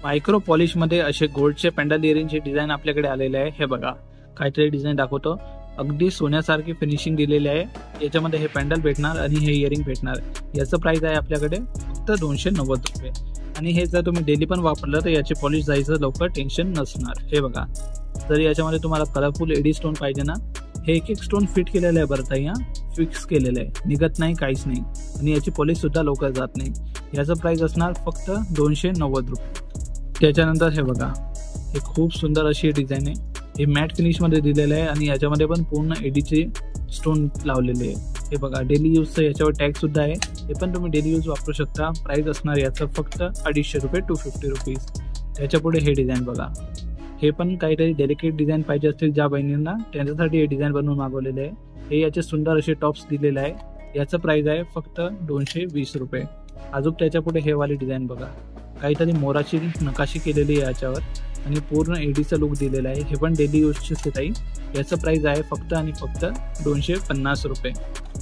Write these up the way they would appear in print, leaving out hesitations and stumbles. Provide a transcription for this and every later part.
Micro पॉलिशमध्ये असे गोल्डचे pandal इयरिंगचे design आपल्याकडे आलेले आहे। हे बघा, काहीतरी डिझाईन दाखवतो। अगदी सोन्यासारखी फिनिशिंग दिलेली आहे। याच्यामध्ये हे पेंडल भेटणार आणि हे इयरिंग भेटणार। याचं प्राइस आहे आपल्याकडे फक्त 290 रुपये। आणि हे जर तुम्ही डेली पण वापरलं तर याचे पॉलिश जायचं लवकर टेन्शन नसणार। हे बघा, जर याच्यामध्ये तुम्हाला कलरफुल एडी स्टोन पाहिजे ना, हे एक एक स्टोन फिट केलेलं आहे बरं ताई, फिक्स केलेलं आहे, निघत नाही, काहीच नाही। आणि याची पॉलिश सुद्धा लवकर जात नाही। याचं प्राइस असणार फक्त 290 रुपये। त्याच्यानंतर हे बघा, हे खूप सुंदर अशी डिझाईन आहे। हे मॅट फिनिशमध्ये दिलेलं आहे आणि याच्यामध्ये पण पूर्ण एडीचे स्टोन लावलेले आहे। हे बघा, डेली यूजचं याच्यावर टॅग सुद्धा आहे। हे पण तुम्ही डेली यूज वापरू शकता। प्राइस असणार याचं फक्त 250 रुपये, 250 रुपीज। त्याच्यापुढे हे डिझाईन बघा, हे पण काहीतरी डेलिकेट डिझाईन पाहिजे असतील ज्या बहिणींना, त्यांच्यासाठी हे डिझाईन बनवून मागवलेले आहे। हे याचे सुंदर असे टॉप्स दिलेले आहे। याचं प्राइस आहे फक्त 220 रुपये। अजून त्याच्यापुढे हे वाली डिझाईन बघा, काहीतरी मोराची नकाशी केलेली आहे याच्यावर आणि पूर्ण एडीचा लुक दिलेला आहे। हे पण डेली यूजचेच आहे ताई। याचं प्राइस आहे फक्त आणि फक्त 250 रुपये।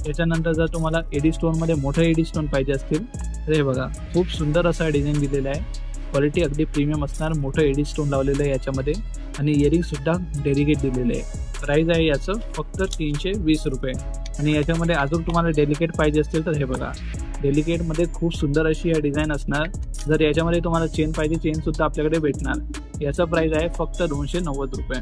त्याच्यानंतर जर तुम्हाला एडी स्टोनमध्ये मोठं एडी स्टोन पाहिजे असतील तर हे बघा, खूप सुंदर असा डिझाईन दिलेला आहे। क्वालिटी अगदी प्रीमियम असणार। मोठं एडी स्टोन लावलेलं आहे याच्यामध्ये आणि इयरिंग सुद्धा डेलिकेट दिलेले आहे। प्राइस आहे याचं फक्त 320 रुपये। आणि याच्यामध्ये अजून तुम्हाला डेलिकेट पाहिजे असतील तर हे बघा, डेलिकेटमध्ये खूप सुंदर अशी या डिझाईन असणार। जर याच्यामध्ये तुम्हाला चेन पाहिजे, चेन सुद्धा आपल्याकडे भेटणार। याचा प्राइस आहे फक्त 290 रुपये।